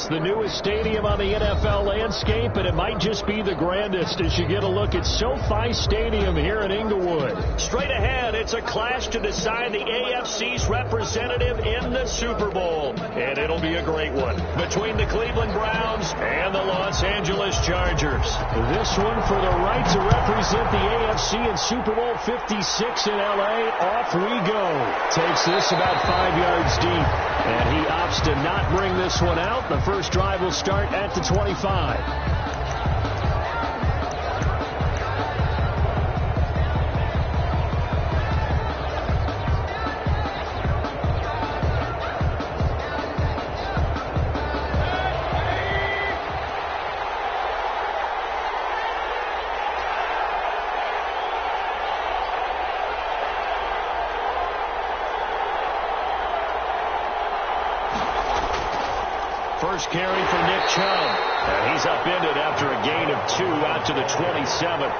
It's the newest stadium on the NFL landscape, and it might just be the grandest as you get a look at SoFi Stadium here in Inglewood. Straight ahead, it's a clash to decide the AFC's representative in the Super Bowl, and it'll be a great one between the Cleveland Browns and the Los Angeles Chargers. This one for the right to represent the AFC in Super Bowl 56 in L.A. Off we go. Takes this about 5 yards deep, and he opts to not bring this one out. The first drive will start at the 25. First carry for Nick Chubb. And he's upended after a gain of 2 out to the 27.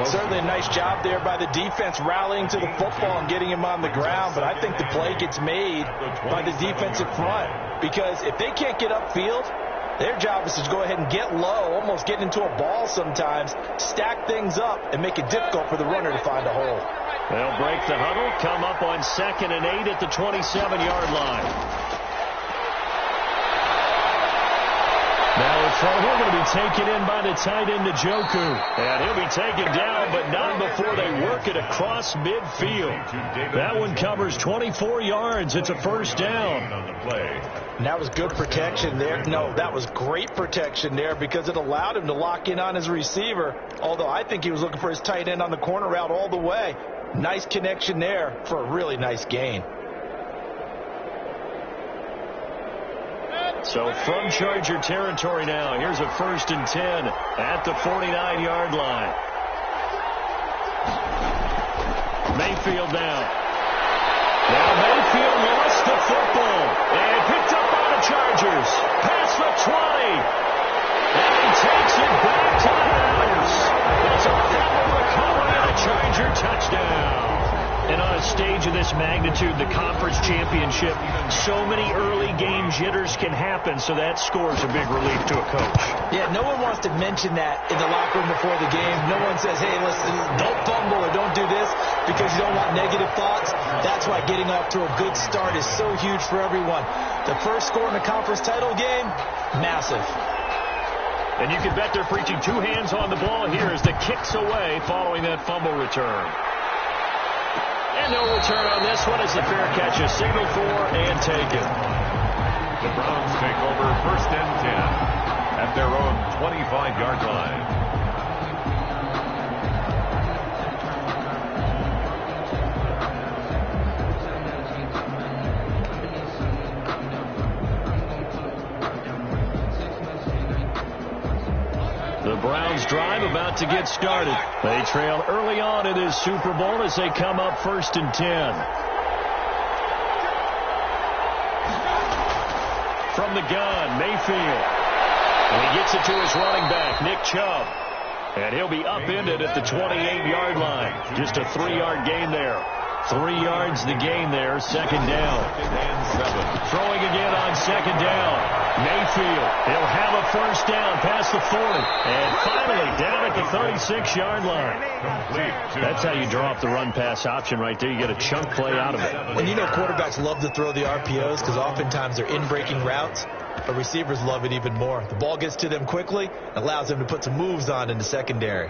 Certainly a nice job there by the defense rallying to the football and getting him on the ground. But I think the play gets made by the defensive front. Because if they can't get upfield, their job is to go ahead and get low, almost get into a ball sometimes, stack things up, and make it difficult for the runner to find a hole. They'll break the huddle, come up on 2nd and 8 at the 27-yard line. Now in front, we're going to be taken in by the tight end, Njoku. And he'll be taken down, but not before they work it across midfield. That one covers 24 yards. It's a first down. And that was good protection there. No, that was great protection there because it allowed him to lock in on his receiver. Although I think he was looking for his tight end on the corner route all the way. Nice connection there for a really nice gain. So from Charger territory now, here's a 1st and 10 at the 49-yard line. Mayfield now. Now Mayfield lost the football and picked up by the Chargers. Past the 20. And he takes it back to the house. It's a fumble recovery and a Charger touchdown. And on a stage of this magnitude, the conference championship, so many early game jitters can happen, so that score's a big relief to a coach. Yeah, no one wants to mention that in the locker room before the game. No one says, hey, listen, don't fumble or don't do this because you don't want negative thoughts. That's why getting off to a good start is so huge for everyone. The first score in the conference title game, massive. And you can bet they're preaching 2 hands on the ball here as the kick's away following that fumble return. And no return on this one as the fair catch is signaled for and taken. The Browns take over 1st and 10 at their own 25-yard line. The Browns drive about to get started. They trail early on in this Super Bowl as they come up 1st and 10. From the gun, Mayfield. And he gets it to his running back, Nick Chubb. And he'll be upended at the 28-yard line. Just a 3-yard gain there. 3 yards the gain there, 2nd down. Throwing again on 2nd down. Mayfield, he'll have a 1st down past the 40. And finally down at the 36-yard line. That's how you draw up the run-pass option right there. You get a chunk play out of it. And you know quarterbacks love to throw the RPOs because oftentimes they're in-breaking routes. But receivers love it even more. The ball gets to them quickly, allows them to put some moves on in the secondary.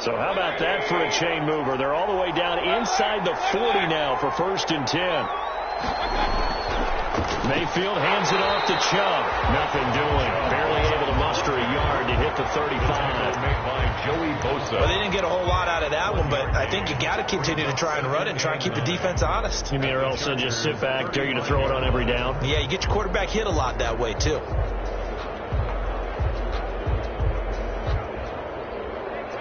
So how about that for a chain mover? They're all the way down inside the 40 now for 1st and 10. Mayfield hands it off to Chubb. Nothing doing. Barely able to muster a yard to hit the 35. Made by Joey Bosa. Well, they didn't get a whole lot out of that one, but I think you got to continue to try and run it and try and keep the defense honest. You mean or else they'll just sit back, dare you to throw it on every down? Yeah, you get your quarterback hit a lot that way, too.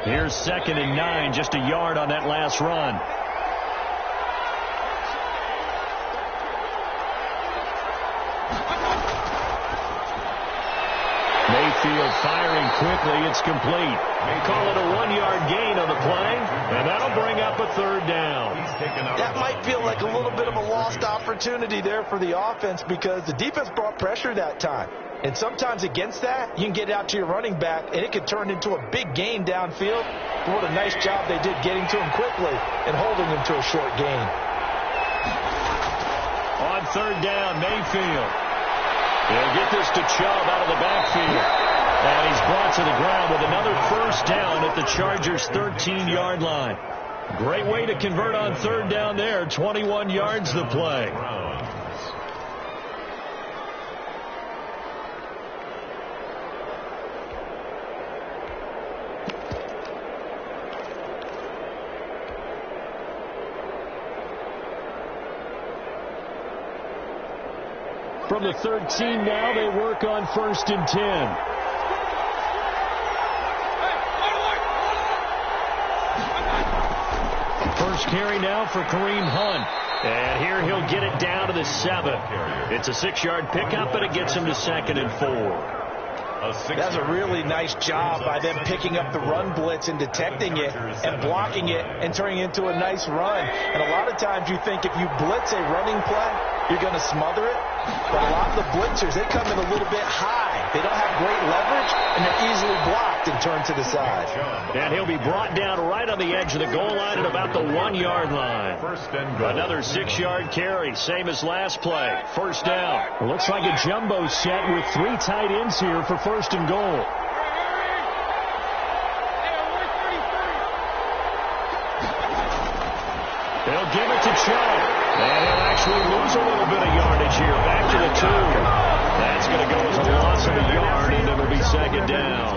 Here's 2nd and 9, just a yard on that last run. Mayfield firing quickly. It's complete. Call it a 1-yard gain on the play, and that'll bring up a third down. That might feel like a little bit of a lost opportunity there for the offense because the defense brought pressure that time. And sometimes against that, you can get out to your running back, and it could turn into a big gain downfield. But what a nice job they did getting to him quickly and holding him to a short gain. On third down, Mayfield. He'll get this to Chubb out of the backfield. And he's brought to the ground with another first down at the Chargers' 13-yard line. Great way to convert on third down there. 21 yards the play. From the 13 now, they work on 1st and 10. First carry now for Kareem Hunt. And here he'll get it down to the 7. It's a 6-yard pickup, but it gets him to 2nd and 4. That's a really nice job by them picking up the run blitz and detecting it and blocking it and turning it into a nice run. And a lot of times you think if you blitz a running play, you're going to smother it. But a lot of the blitzers, they come in a little bit high. They don't have great leverage, and they're easily blocked and turned to the side. And he'll be brought down right on the edge of the goal line at about the 1-yard line. Another 6-yard carry, same as last play. First down. It looks like a jumbo set with 3 tight ends here for 1st and goal. They'll give it to Chubb. And he'll actually lose a little bit of yardage here. Back to the 2. That's going to go as a loss of a yard, and it'll be 2nd down.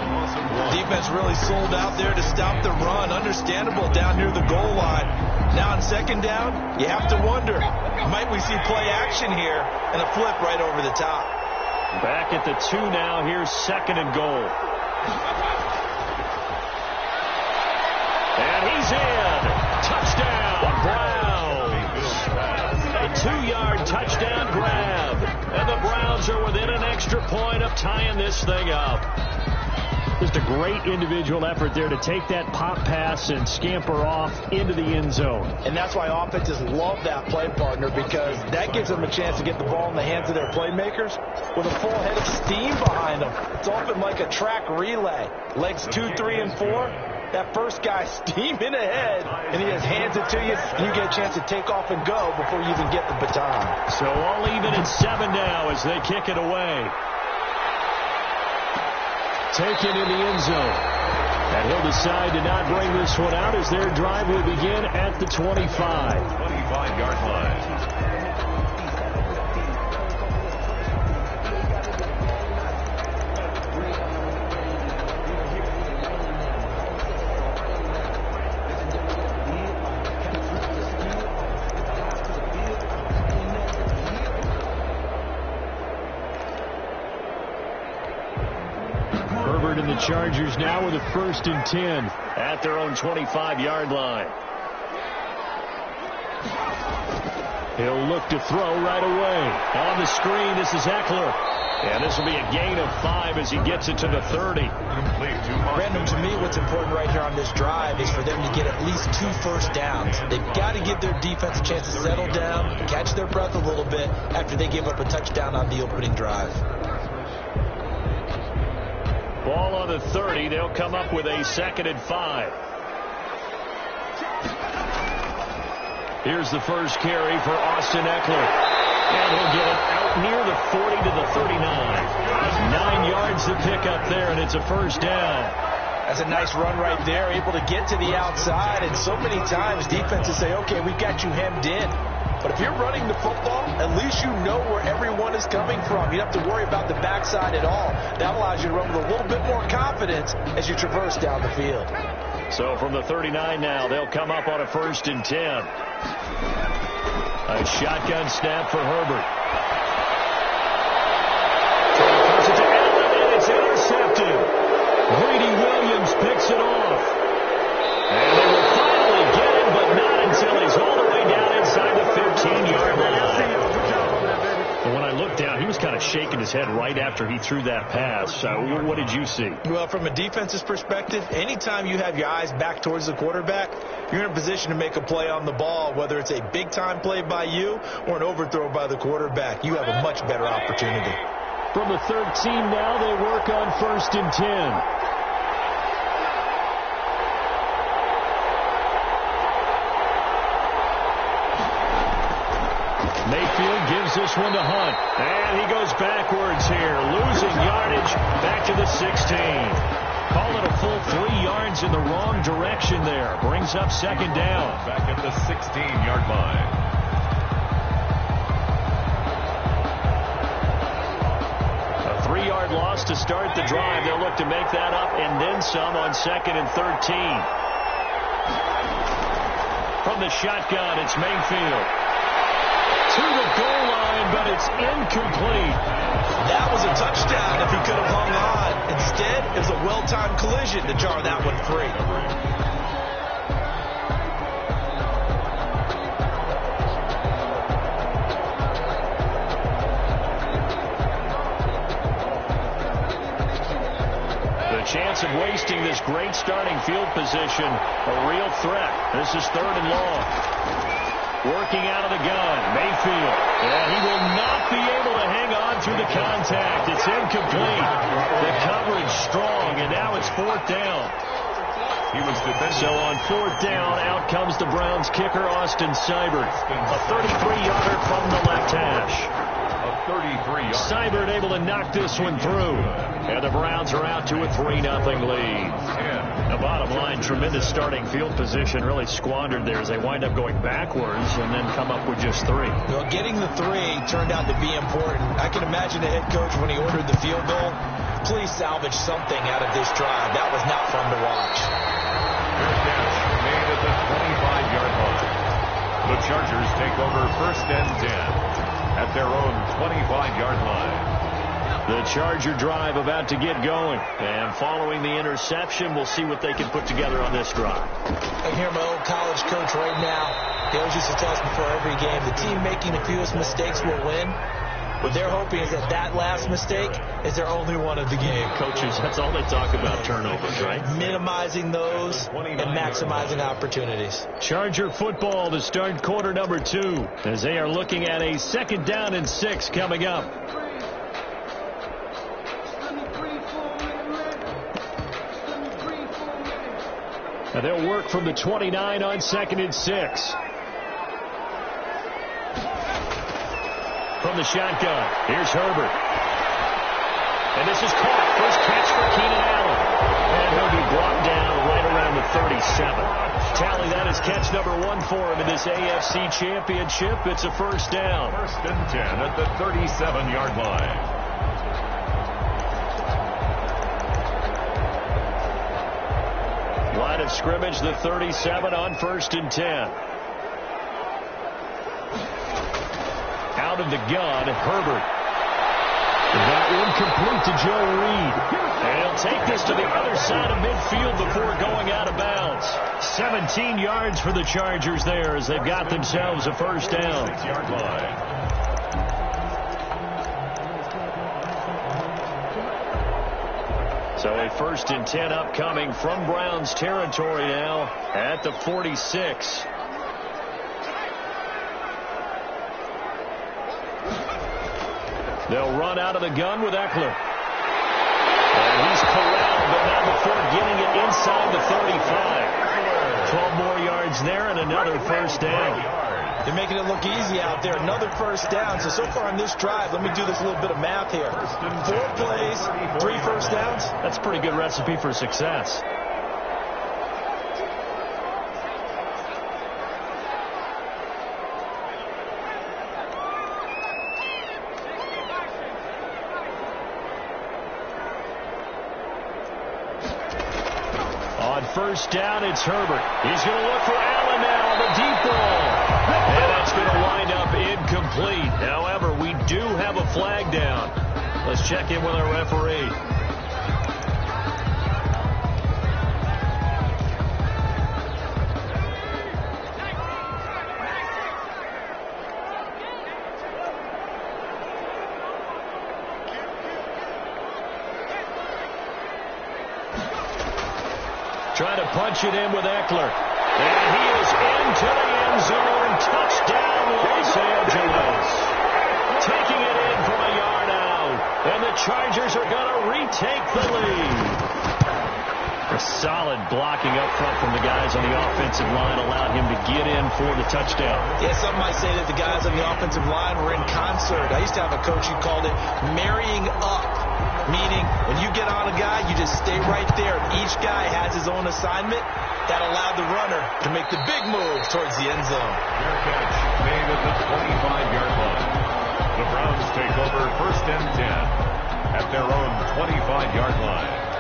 Defense really sold out there to stop the run. Understandable down near the goal line. Now on 2nd down, you have to wonder, might we see play action here and a flip right over the top? Back at the 2 now. Here's 2nd and goal. And he's in. Touchdown, Browns. A 2-yard touchdown grab. And the Browns are within an extra point of tying this thing up. Just a great individual effort there to take that pop pass and scamper off into the end zone. And that's why offenses love that play partner, because that gives them a chance to get the ball in the hands of their playmakers with a full head of steam behind them. It's often like a track relay. Legs 2, 3, and 4. That first guy steaming ahead, and he just hands it to you, and you get a chance to take off and go before you even get the baton. So all even at 7 now as they kick it away. Taken in the end zone. And he'll decide to not bring this one out as their drive will begin at the 25. 25-yard line. And the Chargers now with a 1st and 10 at their own 25-yard line. He'll look to throw right away. On the screen, this is Eckler. And this will be a gain of 5 as he gets it to the 30. Brandon, to me, what's important right here on this drive is for them to get at least 2 first downs. They've got to give their defense a chance to settle down, catch their breath a little bit after they give up a touchdown on the opening drive. Ball on the 30. They'll come up with a 2nd and 5. Here's the first carry for Austin Eckler. And he'll get it out near the 40 to the 39. 9 yards to pick up there, and it's a first down. That's a nice run right there, able to get to the outside. And so many times defenses say, okay, we got you hemmed in. But if you're running the football, at least you know where everyone is coming from. You don't have to worry about the backside at all. That allows you to run with a little bit more confidence as you traverse down the field. So from the 39 now, they'll come up on a 1st and 10. A shotgun snap for Herbert. Throws it to Allen, and it's intercepted. Greedy Williams picks it off. And they will finally get him, but not until he's all the way down inside the 15-yard line. And when I looked down, he was kind of shaking his head right after he threw that pass. What did you see? Well, from a defense's perspective, anytime you have your eyes back towards the quarterback, you're in a position to make a play on the ball, whether it's a big-time play by you or an overthrow by the quarterback. You have a much better opportunity. From the 13 now, they work on 1st and 10. Mayfield gives this one to Hunt. And he goes backwards here, losing yardage back to the 16. Call it a full 3 yards in the wrong direction there. Brings up 2nd down. Back at the 16-yard line. A 3-yard loss to start the drive. They'll look to make that up and then some on 2nd and 13. From the shotgun, it's Mayfield. To the goal line, but it's incomplete. That was a touchdown if he could have hung on. Instead, it was a well-timed collision to jar that one free. The chance of wasting this great starting field position, a real threat. This is 3rd and long. Working out of the gun, Mayfield. And he will not be able to hang on through the contact. It's incomplete. The coverage strong, and now it's 4th down. He was defended. So on 4th down, out comes the Browns kicker, Austin Seibert. A 33-yarder from the left hash. A 33-yarder. Seibert able to knock this one through. And the Browns are out to a 3-0 lead. The bottom line, tremendous starting field position, really squandered there as they wind up going backwards and then come up with just 3. Well, getting the 3 turned out to be important. I can imagine the head coach when he ordered the field goal. Please salvage something out of this drive. That was not fun to watch. Fair catch made at the 25-yard line. The Chargers take over 1st and 10 at their own 25-yard line. The Charger drive about to get going. And following the interception, we'll see what they can put together on this drive. I hear my old college coach right now. He always used to tell us before every game, the team making the fewest mistakes will win. What they're hoping is that last mistake is their only one of the game. Coaches, that's all they talk about, turnovers, right? Minimizing those and maximizing opportunities. Charger football to start quarter number 2 as they are looking at a 2nd down and 6 coming up. And they'll work from the 29 on 2nd and 6. From the shotgun, here's Herbert. And this is caught. First catch for Keenan Allen. And he'll be brought down right around the 37. Tally, that is catch number 1 for him in this AFC Championship. It's a 1st down. 1st and 10 at the 37-yard line. Line of scrimmage, the 37 on 1st and 10. Out of the gun, Herbert. That one complete to Joe Reed. And he'll take this to the other side of midfield before going out of bounds. 17 yards for the Chargers there as they've got themselves a 1st down. 6-yard line. So a 1st and 10 upcoming from Browns territory now at the 46. They'll run out of the gun with Eckler. And he's corralled, but not before getting it inside the 35. 12 more yards there and another 1st down. They're making it look easy out there. Another 1st down. So far on this drive, let me do this little bit of math here. 4 plays, 3 1st downs. That's a pretty good recipe for success. On 1st down, it's Herbert. He's going to look for Allen now on the deep ball. And that's going to wind up incomplete. However, we do have a flag down. Let's check in with our referee. Trying to punch it in with Eckler. And he is into the end zone. Touchdown, Los Angeles. Taking it in from a yard out. And the Chargers are going to retake the lead. A solid blocking up front from the guys on the offensive line allowed him to get in for the touchdown. Yeah, some might say that the guys on the offensive line were in concert. I used to have a coach who called it marrying up, meaning when you get on a guy, you just stay right there. Each guy has his own assignment. That allowed the runner to make the big move towards the end zone. Fair catch made at the 25-yard line. The Browns take over 1st and 10 at their own 25-yard line.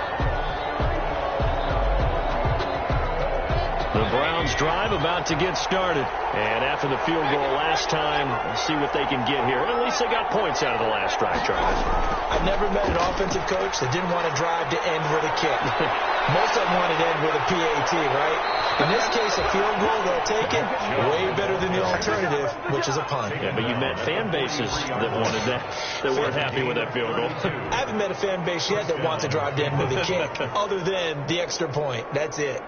The Browns drive about to get started. And after the field goal last time, we'll see what they can get here. At least they got points out of the last drive, Charles. I've never met an offensive coach that didn't want to drive to end with a kick. Most of them wanted to end with a PAT, right? In this case, a field goal, they'll take it. Way better than the alternative, which is a punt. Yeah, but you met fan bases that wanted that weren't happy with that field goal. I haven't met a fan base yet that wants to drive to end with a kick, other than the extra point. That's it.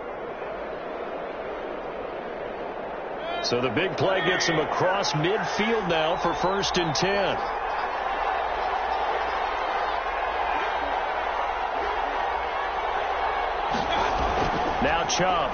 So the big play gets him across midfield now for 1st and 10. Now Chubb.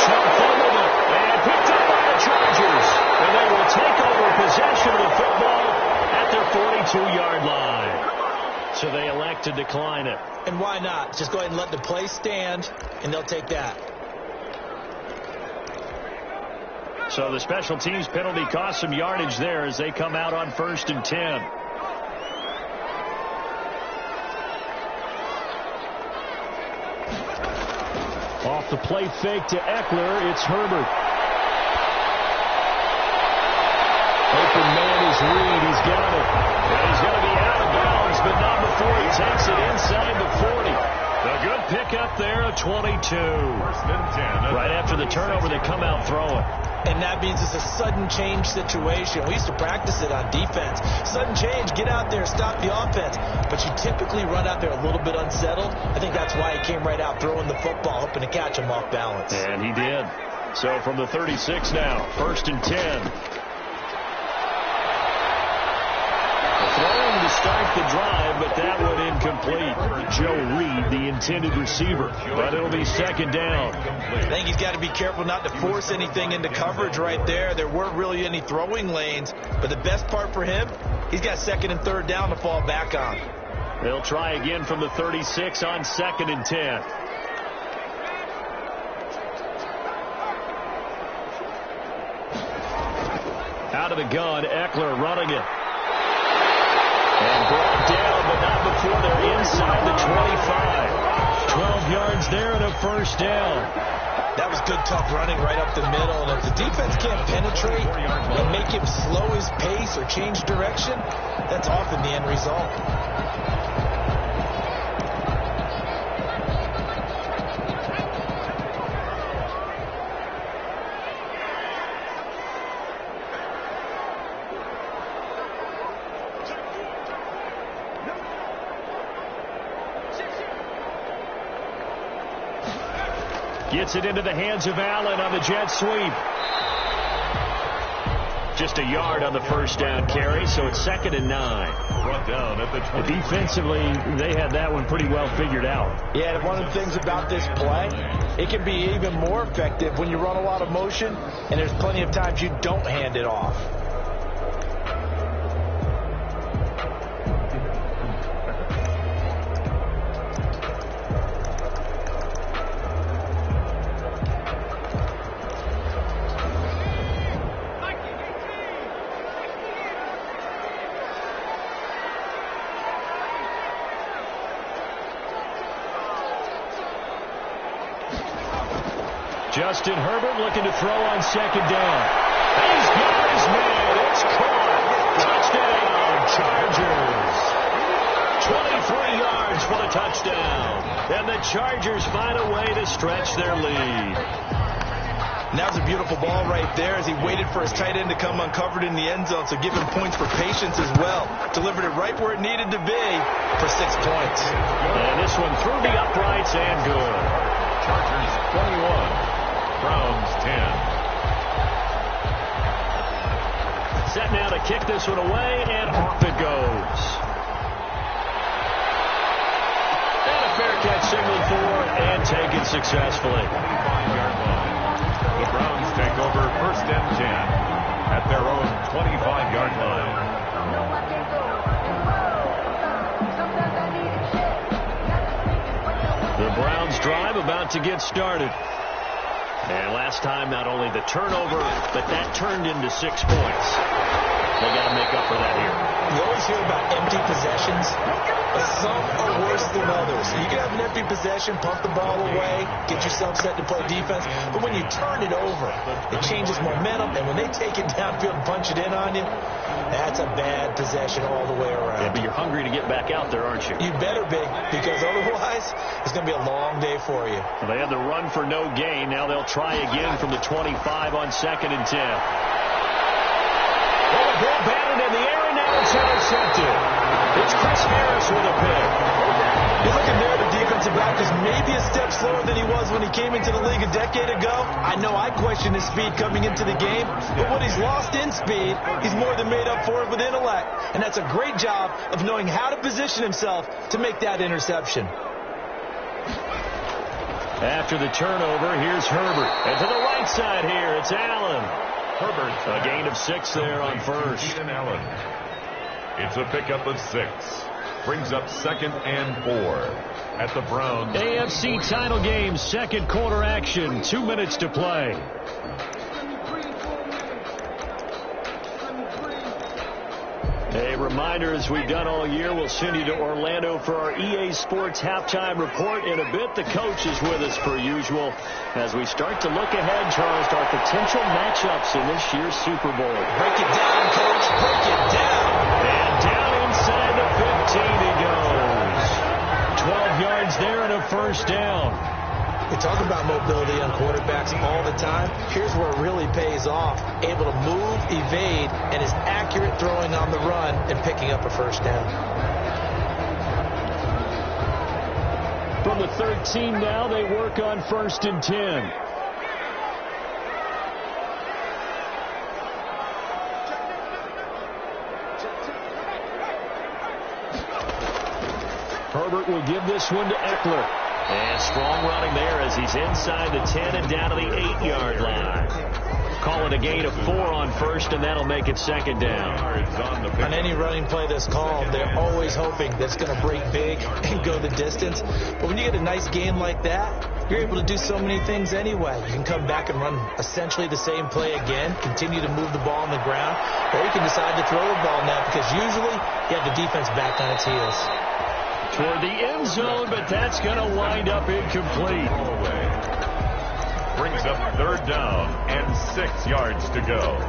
Chubb fumbled it and picked up by the Chargers. And they will take over possession of the football at their 42-yard line. So they elect to decline it. And why not? Just go ahead and let the play stand, and they'll take that. So the special teams penalty cost some yardage there as they come out on 1st and 10. Off the play fake to Eckler, it's Herbert. Open man is Reed, he's got it. And he's going to be out of bounds, but not before he takes it inside the 40. A good pickup there, a 22. 1st and 10. Right after the turnover, they come out throwing. And that means it's a sudden change situation. We used to practice it on defense. Sudden change, get out there, stop the offense. But you typically run out there a little bit unsettled. I think that's why he came right out throwing the football, hoping to catch him off balance. And he did. So from the 36 now, 1st and 10. Throwing to start the drive, but that one incomplete. Joe Reed, the intended receiver, but it'll be 2nd down. I think he's got to be careful not to force anything into coverage right there. There weren't really any throwing lanes, but the best part for him, he's got 2nd and 3rd down to fall back on. They'll try again from the 36 on 2nd and 10. Out of the gun, Eckler running it. And brought down, but not before they're inside the 25. 12 yards there and a 1st down. That was good, tough running right up the middle. And if the defense can't penetrate and make him slow his pace or change direction, that's often the end result. Gets it into the hands of Allen on the jet sweep. Just a yard on the 1st down carry, so it's 2nd and 9. Brought down at the 20. Defensively, they had that one pretty well figured out. Yeah, and one of the things about this play, it can be even more effective when you run a lot of motion, and there's plenty of times you don't hand it off. Justin Herbert looking to throw on 2nd down. He's got his man. It's caught. Touchdown, Chargers. 23 yards for the touchdown. And the Chargers find a way to stretch their lead. And that was a beautiful ball right there as he waited for his tight end to come uncovered in the end zone, so give him points for patience as well. Delivered it right where it needed to be for 6 points. And this one through the uprights and good. Chargers 21, Browns 10. Set now to kick this one away, and off it goes. And a fair catch signaled for and taken successfully. 25-yard line. The Browns take over 1st and 10 at their own 25-yard line. The Browns drive about to get started. And last time, not only the turnover, but that turned into 6 points. They got to make up for that here. You always hear about empty possessions, but some are worse than others. You can have an empty possession, pump the ball away, get yourself set to play defense, but when you turn it over, it changes momentum, and when they take it downfield and punch it in on you, that's a bad possession all the way around. Yeah, but you're hungry to get back out there, aren't you? You better be, because otherwise, it's going to be a long day for you. Well, they had the run for no gain. Now they'll try again from the 25 on 2nd and 10. Well, the ball batted in the air, and now it's intercepted. It's Chris Harris with a pick. You're looking there, the defensive back is maybe a step slower than he was when he came into the league a decade ago. I know I questioned his speed coming into the game, but what he's lost in speed, he's more than made up for it with intellect. And that's a great job of knowing how to position himself to make that interception. After the turnover, here's Herbert. And to the right side here, it's Allen. Herbert. A gain of 6 there on 1st. Keenan Allen. It's a pickup of 6. Brings up 2nd and 4 at the Browns. AFC title game, 2nd quarter action. 2 minutes to play. A reminder, as we've done all year, we'll send you to Orlando for our EA Sports halftime report in a bit. The coach is with us per usual as we start to look ahead, Charles, to our potential matchups in this year's Super Bowl. Break it down, Coach. Break it down. And down inside the 15 he goes. 12 yards there and a 1st down. We talk about mobility on quarterbacks all the time. Here's where it really pays off. Able to move, evade, and is accurate throwing on the run and picking up a 1st down. From the 13 now, they work on 1st and 10. Herbert will give this one to Eckler. And strong running there as he's inside the 10 and down to the 8-yard line. Call it a gain of 4 on 1st, and that'll make it 2nd down. On any running play that's called, they're always hoping that it's going to break big and go the distance. But when you get a nice game like that, you're able to do so many things anyway. You can come back and run essentially the same play again, continue to move the ball on the ground, or you can decide to throw the ball now because usually you have the defense back on its heels. Toward the end zone, but that's going to wind up incomplete. Brings up 3rd down and 6 yards to go.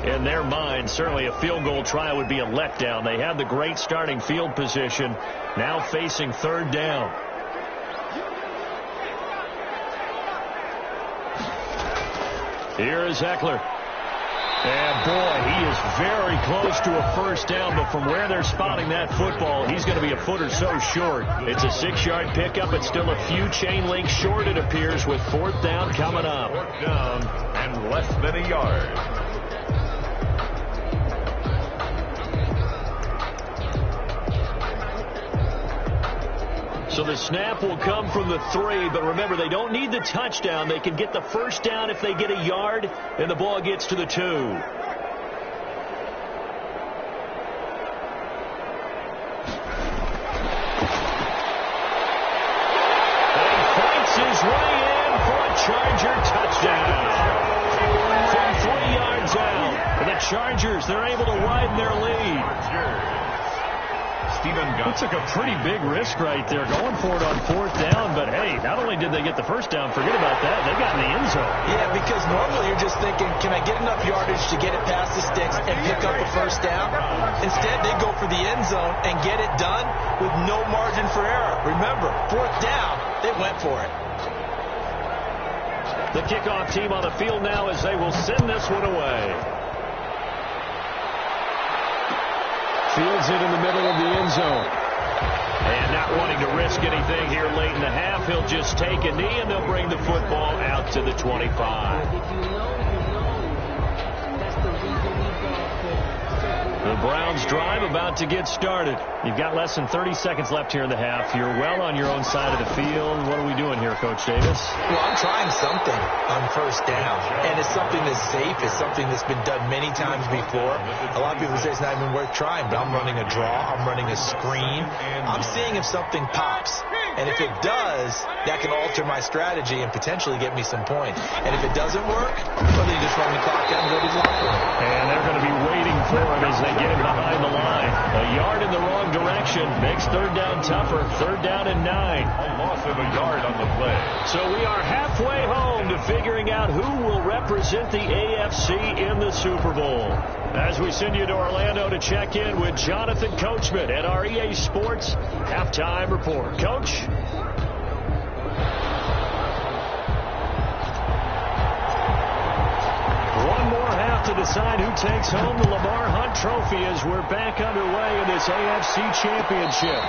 In their mind, certainly a field goal try would be a letdown. They have the great starting field position, now facing 3rd down. Here is Eckler. And, boy, he is very close to a 1st down, but from where they're spotting that football, he's going to be a foot or so short. It's a 6-yard pickup, but still a few chain links short, it appears, with 4th down coming up. 4th down and less than a yard. So the snap will come from the 3, but remember, they don't need the touchdown. They can get the 1st down if they get a yard, and the ball gets to the 2. And fights his way in for a Charger touchdown. From 3 yards out. And the Chargers, they're able to widen their lead. He took a pretty big risk right there going for it on 4th down. But, hey, not only did they get the first down, forget about that, they got in the end zone. Yeah, because normally you're just thinking, can I get enough yardage to get it past the sticks and pick up a first down? Instead, they go for the end zone and get it done with no margin for error. Remember, 4th down, they went for it. The kickoff team on the field now as they will send this one away. Fields it in the middle of the end zone. And not wanting to risk anything here late in the half, he'll just take a knee and they'll bring the football out to the 25. The Browns drive about to get started. You've got less than 30 seconds left here in the half. You're well on your own side of the field. What are we doing here, Coach Davis? Well, I'm trying something on first down, and it's something that's safe. It's something that's been done many times before. A lot of people say it's not even worth trying, but I'm running a draw. I'm running a screen. I'm seeing if something pops. And if it does, that can alter my strategy and potentially get me some points. And if it doesn't work, well, then you just run the clock out and go to the locker room. And they're going to be waiting for him as they get him behind the line. A yard in the wrong direction makes 3rd down tougher. 3rd down and 9. A loss of a yard on the play. So we are halfway home to figuring out who will represent the AFC in the Super Bowl. As we send you to Orlando to check in with Jonathan Coachman at our EA Sports Halftime Report. Coach? One more half to decide who takes home the Lamar Hunt Trophy as we're back underway in this AFC Championship.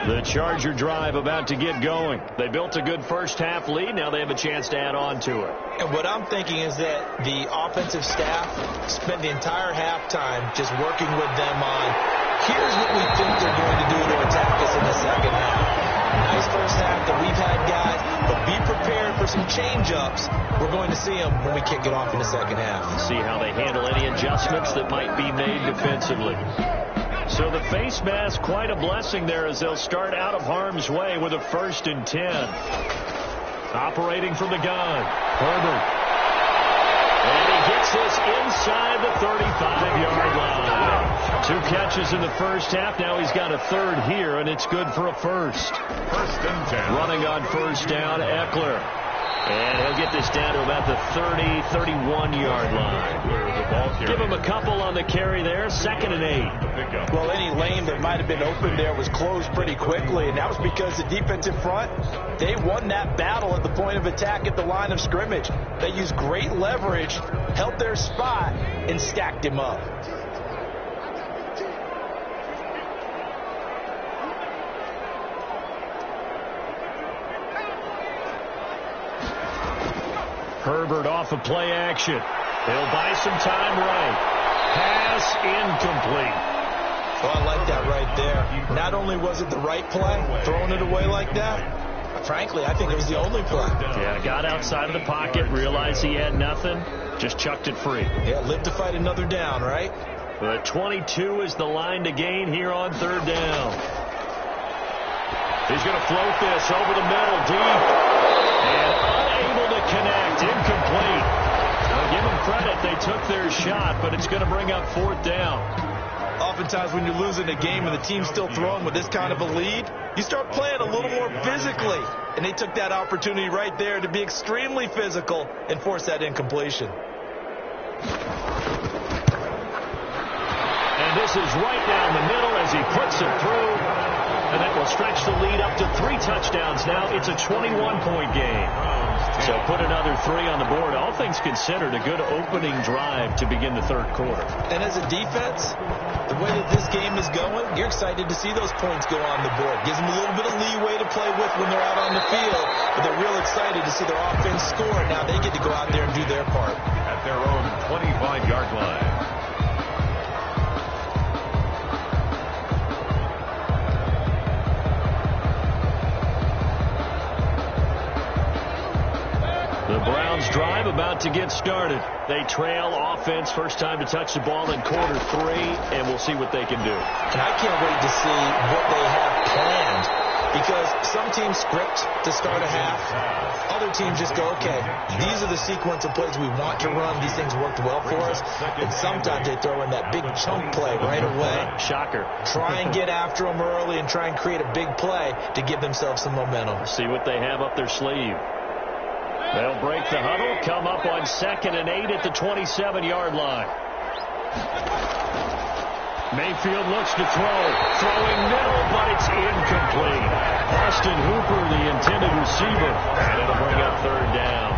The Charger drive about to get going. They built a good first half lead. Now they have a chance to add on to it. And what I'm thinking is that the offensive staff spent the entire halftime just working with them on, here's what we think they're going to do to attack us in the second half. Nice first half that we've had, guys, but be prepared for some change-ups. We're going to see them when we kick it off in the second half. See how they handle any adjustments that might be made defensively. So the face mask, quite a blessing there as they'll start out of harm's way with a 1st and 10. Operating from the gun, Herbert. And he gets this inside the 35-yard line. 2 catches in the first half. Now he's got a 3rd here, and it's good for a 1st. 1st and 10. Running on 1st down, Eckler. And he'll get this down to about the 30, 31-yard line. Give him a couple on the carry there. 2nd and 8. Well, any lane that might have been open there was closed pretty quickly, and that was because the defensive front, they won that battle at the point of attack at the line of scrimmage. They used great leverage, held their spot, and stacked him up. Herbert off of play action. He'll buy some time right. Pass incomplete. Well, I like that right there. Not only was it the right play, throwing it away like that, frankly, I think it was the only play. Yeah, got outside of the pocket, realized he had nothing, just chucked it free. Yeah, live to fight another down, right? But 22 is the line to gain here on 3rd down. He's going to float this over the middle, deep. And unable to connect, incomplete. Now give them credit, they took their shot, but it's going to bring up 4th down. Oftentimes when you're losing a game and the team's still throwing with this kind of a lead, you start playing a little more physically. And they took that opportunity right there to be extremely physical and force that incompletion. And this is right down the middle as he puts it through. And that will stretch the lead up to 3 touchdowns now. It's a 21-point game. So put another 3 on the board. All things considered, a good opening drive to begin the 3rd quarter. And as a defense, the way that this game is going, you're excited to see those points go on the board. Gives them a little bit of leeway to play with when they're out on the field. But they're real excited to see their offense score. Now they get to go out there and do their part. At their own 25-yard line. drive about to get started. They trail offense, first time to touch the ball in quarter 3, and we'll see what they can do. And I can't wait to see what they have planned, because some teams script to start a half. Other teams just go, okay, these are the sequence of plays we want to run. These things worked well for us. And sometimes they throw in that big chunk play right away. Shocker. Try and get after them early and try and create a big play to give themselves some momentum. See what they have up their sleeve. They'll break the huddle, come up on 2nd and 8 at the 27-yard line. Mayfield looks to throw. Throwing middle, but it's incomplete. Austin Hooper, the intended receiver, and it'll bring up 3rd down.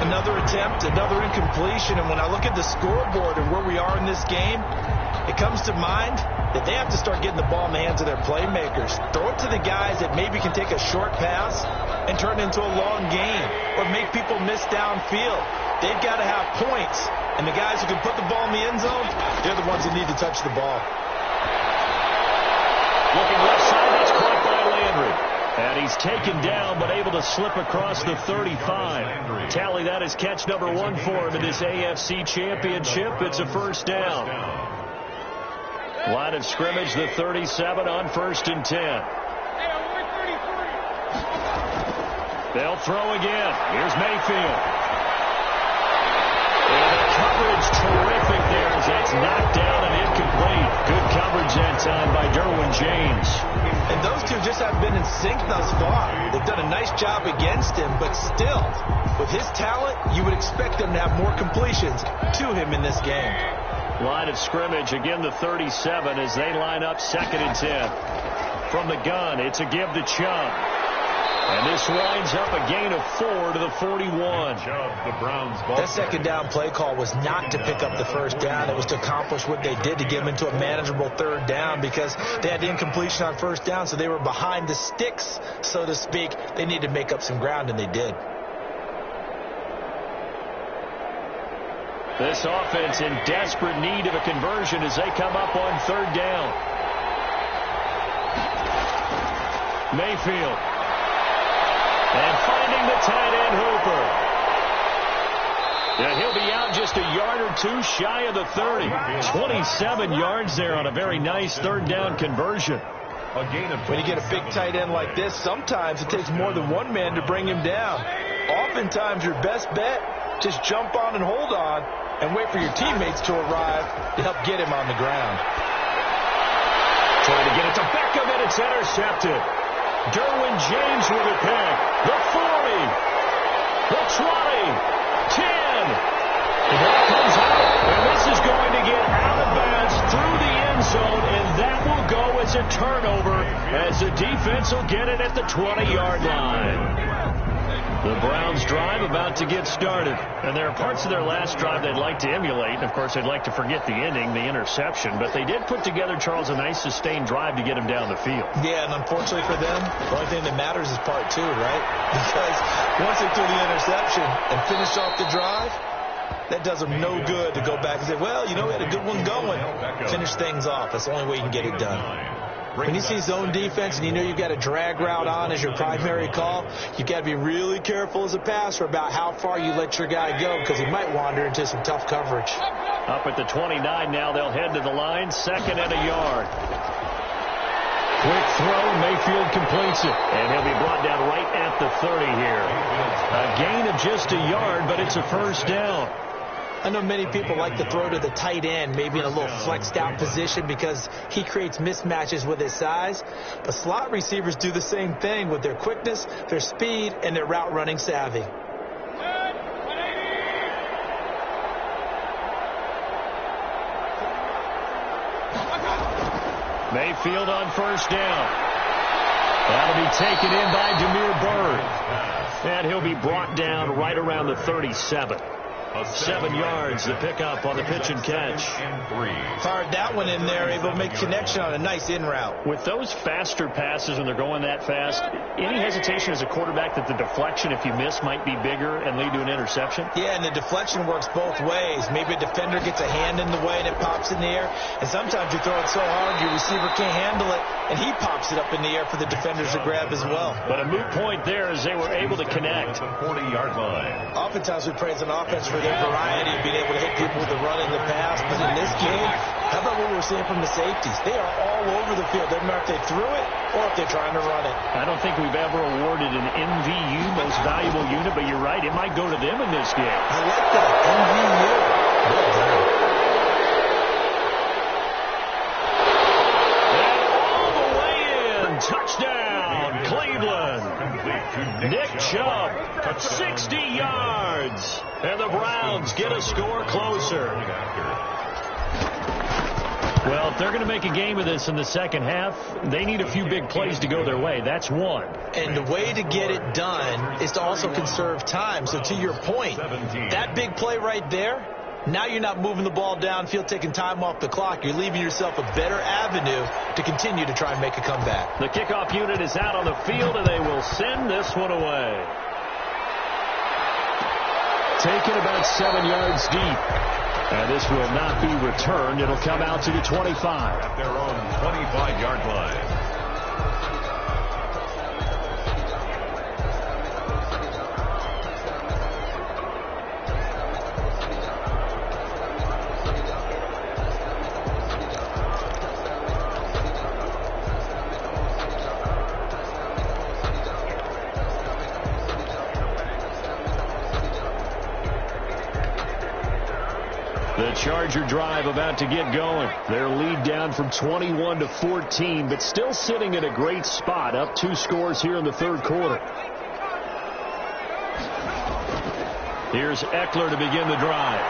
Another attempt, another incompletion, and when I look at the scoreboard and where we are in this game, it comes to mind that they have to start getting the ball in the hands of their playmakers. Throw it to the guys that maybe can take a short pass and turn it into a long gain or make people miss downfield. They've got to have points, and the guys who can put the ball in the end zone, they're the ones that need to touch the ball. Looking left side, that's caught by Landry. And he's taken down, but able to slip across the 35. Tally that as catch number 1 for him in this AFC Championship. It's a 1st down. Line of scrimmage, the 37 on 1st and 10. They'll throw again. Here's Mayfield. And the coverage terrific there as that's knocked down and incomplete. Good coverage that time by Derwin James. And those two just haven't been in sync thus far. They've done a nice job against him, but still, with his talent, you would expect them to have more completions to him in this game. Line of scrimmage, again the 37 as they line up 2nd and 10. From the gun, it's a give to Chubb. And this winds up a gain of 4 to the 41. That 2nd down play call was not to pick up the 1st down. It was to accomplish what they did to get them into a manageable 3rd down because they had the incompletion on 1st down, so they were behind the sticks, so to speak. They needed to make up some ground, and they did. This offense in desperate need of a conversion as they come up on 3rd down. Mayfield. And finding the tight end, Hooper. And he'll be out just a yard or 2 shy of the 30. 27 yards there on a very nice 3rd down conversion. When you get a big tight end like this, sometimes it takes more than one man to bring him down. Oftentimes your best bet, just jump on and hold on and wait for your teammates to arrive to help get him on the ground. Trying to get it to Beckham, and it's intercepted. Derwin James with a pick. The 40. The 20. 10. The ball comes out, and this is going to get out of bounds through the end zone, and that will go as a turnover as the defense will get it at the 20-yard line. The Browns drive about to get started. And there are parts of their last drive they'd like to emulate. And, of course, they'd like to forget the ending, the interception. But they did put together, Charles, a nice sustained drive to get him down the field. Yeah, and unfortunately for them, the only thing that matters is part 2, right? Because once they threw the interception and finished off the drive, that does them no good to go back and say, well, you know, we had a good one going. Finish things off. That's the only way you can get it done. When you see zone defense and you know you've got a drag route on as your primary call, you've got to be really careful as a passer about how far you let your guy go because he might wander into some tough coverage. Up at the 29 now, they'll head to the line, 2nd and a yard. Quick throw, Mayfield completes it, and he'll be brought down right at the 30 here. A gain of just a yard, but it's a 1st down. I know many people like to throw to the tight end, maybe in a little flexed out position because he creates mismatches with his size. But slot receivers do the same thing with their quickness, their speed, and their route running savvy. Mayfield on 1st down. That'll be taken in by Damiere Byrd. And he'll be brought down right around the 37. 7 yards, the pickup on the pitch and catch. Fired that one in there, able to make connection on a nice in route. With those faster passes, when they're going that fast, any hesitation as a quarterback that the deflection, if you miss, might be bigger and lead to an interception? Yeah, and the deflection works both ways. Maybe a defender gets a hand in the way and it pops in the air. And sometimes you throw it so hard your receiver can't handle it, and he pops it up in the air for the defenders to grab as well. But a moot point there as they were able to connect. 40-yard line. Oftentimes we praise an offense for their variety of being able to hit people with the run and the pass. But in this game, how about what we're seeing from the safeties? They are all over the field. Doesn't matter if they threw it or if they're trying to run it. I don't think we've ever awarded an MVU, most valuable unit, but you're right. It might go to them in this game. I like that. MVU. Touchdown, Cleveland. Nick Chubb, 60 yards. And the Browns get a score closer. Well, if they're going to make a game of this in the second half, they need a few big plays to go their way. That's one. And the way to get it done is to also conserve time. So to your point, that big play right there, now you're not moving the ball downfield, taking time off the clock. You're leaving yourself a better avenue to continue to try and make a comeback. The kickoff unit is out on the field, and they will send this one away. Taken about 7 yards deep. And this will not be returned. It'll come out to the 25. At their own 25-yard line. The Charger drive about to get going. Their lead down from 21 to 14, but still sitting at a great spot, up 2 scores here in the third quarter. Here's Eckler to begin the drive.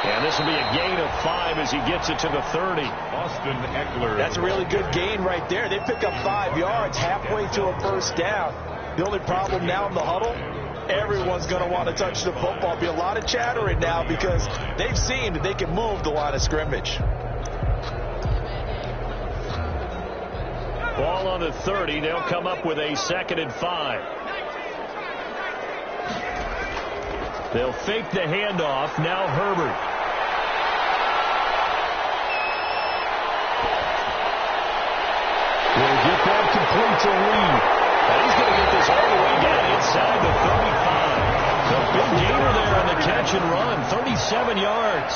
And this will be a gain of 5 as he gets it to the 30. Austin Eckler. That's a really good gain right there. They pick up 5 yards halfway to a first down. The only problem now in the huddle, everyone's going to want to touch the football. Be a lot of chattering now because they've seen that they can move the line of scrimmage. Ball on the 30. They'll come up with a 2nd and 5. They'll fake the handoff. Now Herbert. Will get that complete to Lee. And he's going to get this all the way down inside the 35. The big gainer there on the catch and run, 37 yards.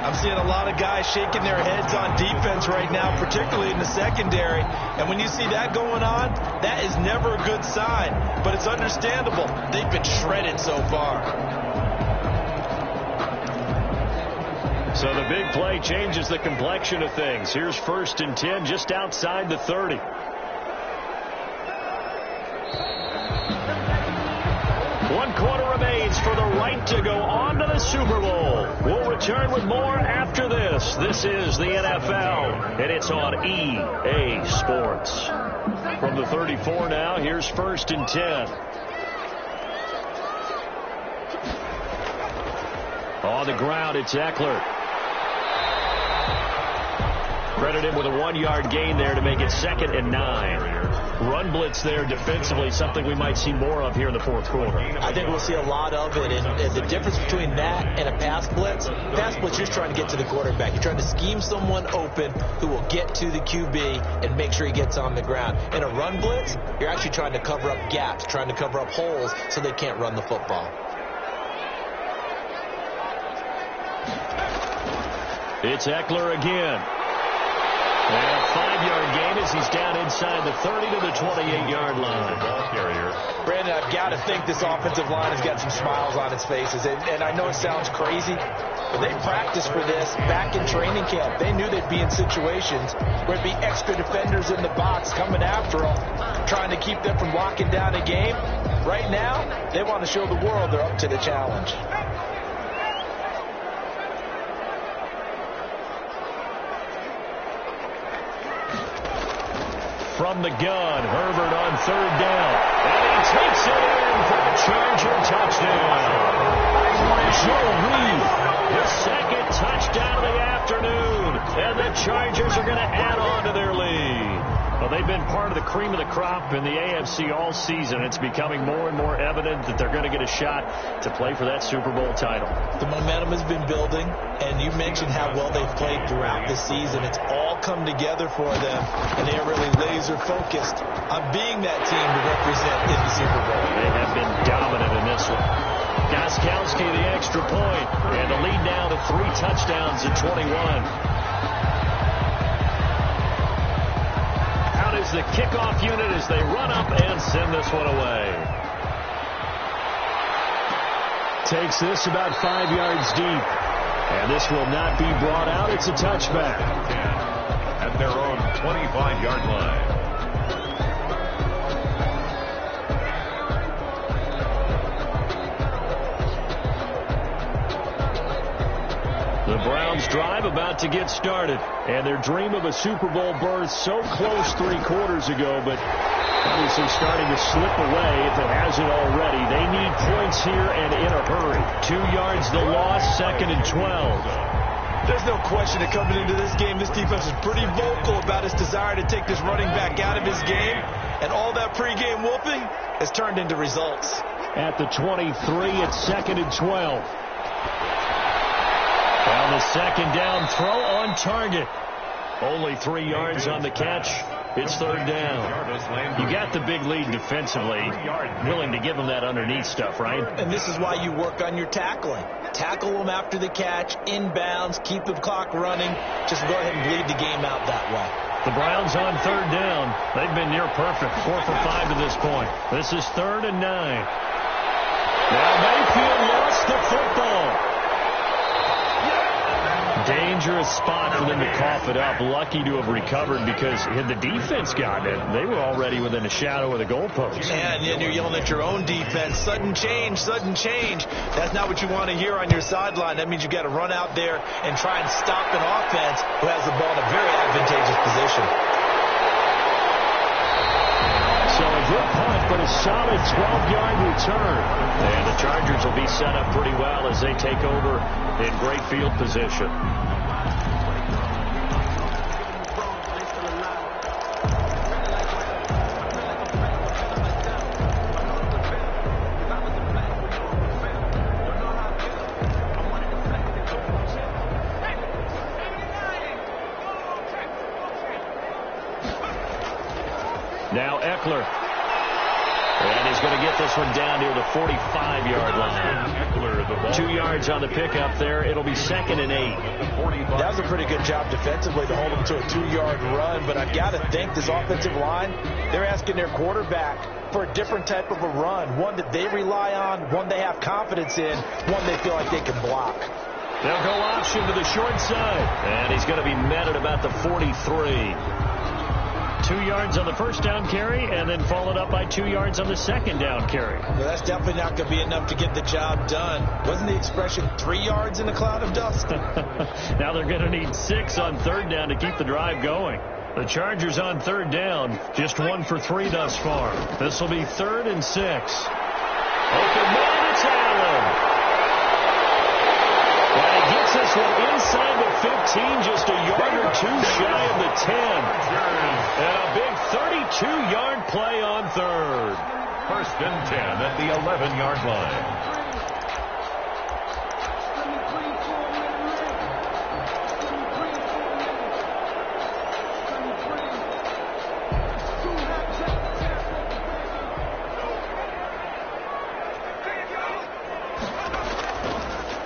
I'm seeing a lot of guys shaking their heads on defense right now, particularly in the secondary. And when you see that going on, that is never a good sign. But it's understandable. They've been shredded so far. So the big play changes the complexion of things. Here's 1st and 10 just outside the 30. One quarter remains for the right to go on to the Super Bowl. We'll return with more after this. This is the NFL, and it's on EA Sports. From the 34 now, here's 1st and 10. On the ground, it's Eckler. Credit him with a 1-yard gain there to make it 2nd and 9. Run blitz there defensively, something we might see more of here in the fourth quarter. I think we'll see a lot of it. And the difference between that and a pass blitz, you're trying to get to the quarterback. You're trying to scheme someone open who will get to the QB and make sure he gets on the ground. In a run blitz, you're actually trying to cover up gaps, trying to cover up holes so they can't run the football. It's Eckler again. And a 5-yard gain as he's down inside the 30 to the 28-yard line. Brandon, I've got to think this offensive line has got some smiles on its faces. And I know it sounds crazy, but they practiced for this back in training camp. They knew they'd be in situations where it'd be extra defenders in the box coming after them, trying to keep them from locking down a game. Right now, they want to show the world they're up to the challenge. From the gun, Herbert on 3rd down. And he takes it in for a Charger touchdown. The second touchdown of the afternoon. And the Chargers are going to add on to their lead. Well, they've been part of the cream of the crop in the AFC all season. It's becoming more and more evident that they're going to get a shot to play for that Super Bowl title. The momentum has been building, and you mentioned how well they've played throughout the season. It's all come together for them, and they are really laser-focused on being that team to represent in the Super Bowl. They have been dominant in this one. Gostkowski the extra point, and the lead now to 3 touchdowns at 21. Out is the kickoff unit as they run up and send this one away. Takes this about 5 yards deep, and this will not be brought out. It's a touchback. At their own 25-yard line. The Browns drive about to get started, and their dream of a Super Bowl berth so close 3 quarters ago, but obviously starting to slip away if it hasn't already. They need points here and in a hurry. 2 yards the loss, 2nd and 12. There's no question that coming into this game, this defense is pretty vocal about its desire to take this running back out of his game, and all that pregame whooping has turned into results. At the 23, it's 2nd and 12. On the second down throw on target. Only 3 yards on the catch. It's 3rd down. You got the big lead defensively. Willing to give them that underneath stuff, right? And this is why you work on your tackling. Tackle them after the catch, inbounds, keep the clock running. Just go ahead and bleed the game out that way. The Browns on 3rd down. They've been near perfect. 4 for 5 to this point. This is 3rd and 9. Now Mayfield lost the football. Dangerous spot for them to cough it up. Lucky to have recovered because had the defense gotten it, they were already within a shadow of the goalpost. And you're yelling at your own defense. Sudden change, sudden change. That's not what you want to hear on your sideline. That means you've got to run out there and try and stop an offense who has the ball in a very advantageous position. So a good punt, but a solid 12-yard return. And the Chargers will be set up pretty well as they take over in great field position. Now Eckler. And he's going to get this one down near the 45-yard line. 2 yards on the pickup there. It'll be 2nd and 8. That was a pretty good job defensively to hold him to a 2-yard run. But I've got to think this offensive line, they're asking their quarterback for a different type of a run. One that they rely on, one they have confidence in, one they feel like they can block. They'll go option to the short side. And he's going to be met at about the 43. 2 yards on the first down carry, and then followed up by 2 yards on the second down carry. Well, that's definitely not going to be enough to get the job done. Wasn't the expression 3 yards in a cloud of dust? Now they're going to need 6 on 3rd down to keep the drive going. The Chargers on 3rd down, just 1 for 3 thus far. This will be 3rd and 6. Open man, it's Allen. And he gets this one inside the 15, just a yard or 2 shy of the 10. And a big 32-yard play on 3rd. 1st and 10 at the 11-yard line.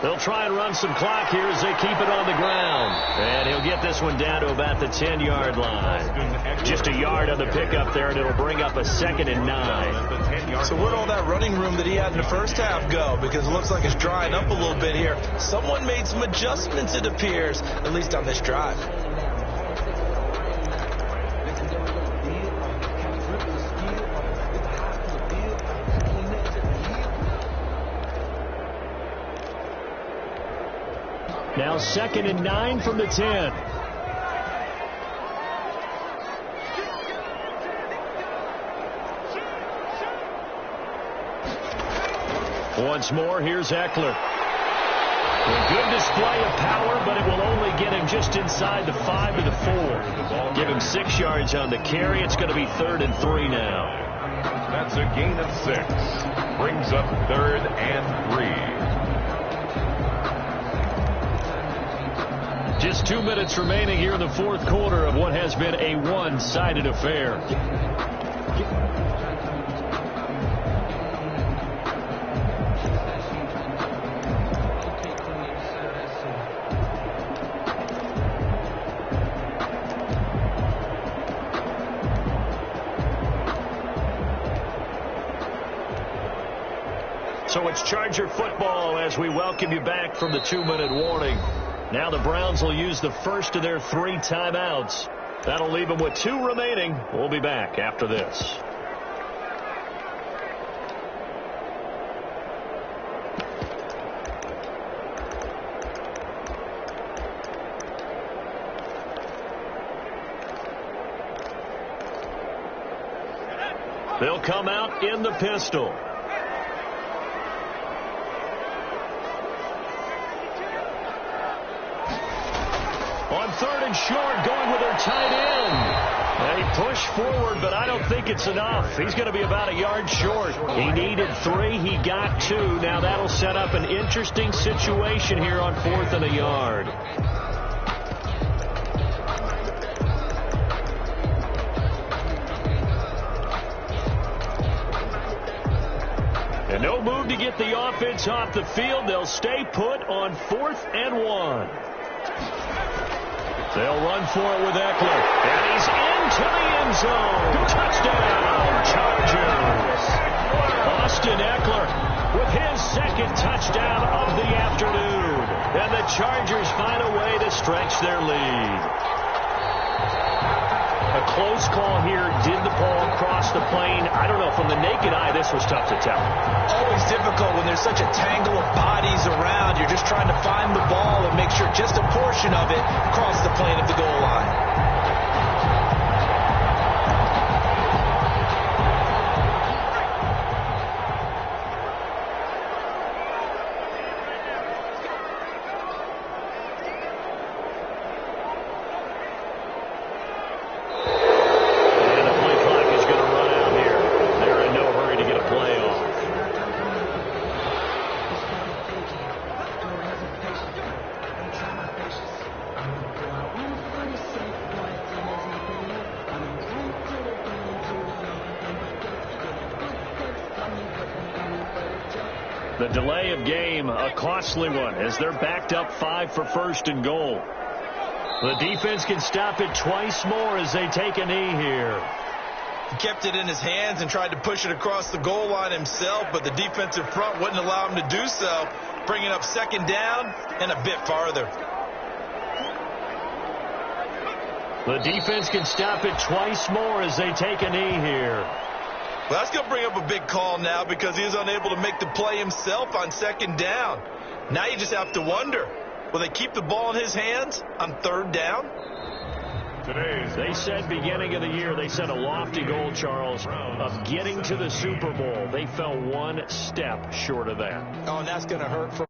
They'll try and run some clock here as they keep it on the ground. And he'll get this one down to about the 10-yard line. Just a yard on the pickup there, and it'll bring up a 2nd and 9. So where'd all that running room that he had in the first half go? Because it looks like it's drying up a little bit here. Someone made some adjustments, it appears, at least on this drive. Now 2nd and 9 from the 10. Once more, here's Eckler. Good display of power, but it will only get him just inside the 5 to the 4. Give him 6 yards on the carry. It's going to be 3rd and 3 now. That's a gain of 6. Brings up 3rd and 3. Just 2 minutes remaining here in the 4th quarter of what has been a one-sided affair. So it's Charger football as we welcome you back from the 2-minute warning. Now the Browns will use the first of their 3 timeouts. That'll leave them with 2 remaining. We'll be back after this. They'll come out in the pistol. On 3rd and short, going with their tight end. They push forward, but I don't think it's enough. He's going to be about a yard short. He needed 3. He got 2. Now that'll set up an interesting situation here on 4th and a yard. And no move to get the offense off the field. They'll stay put on 4th and 1. They'll run for it with Eckler. And he's into the end zone. Touchdown, Chargers. Austin Eckler with his 2nd touchdown of the afternoon. And the Chargers find a way to stretch their lead. A close call here. Did the ball cross the plane? I don't know. From the naked eye, this was tough to tell. Always difficult when there's such a tangle of bodies around. You're just trying to find the ball and make sure just a portion of it crossed the plane of the goal line. The delay of game, a costly one, as they're backed up 5 for 1st and goal. The defense can stop it twice more as they take a knee here. He kept it in his hands and tried to push it across the goal line himself, but the defensive front wouldn't allow him to do so, bringing up 2nd down and a bit farther. The defense can stop it twice more as they take a knee here. Well, that's going to bring up a big call now because he was unable to make the play himself on 2nd down. Now you just have to wonder, will they keep the ball in his hands on 3rd down? They said beginning of the year, they set a lofty goal, Charles, of getting to the Super Bowl. They fell 1 step short of that. Oh, and that's going to hurt for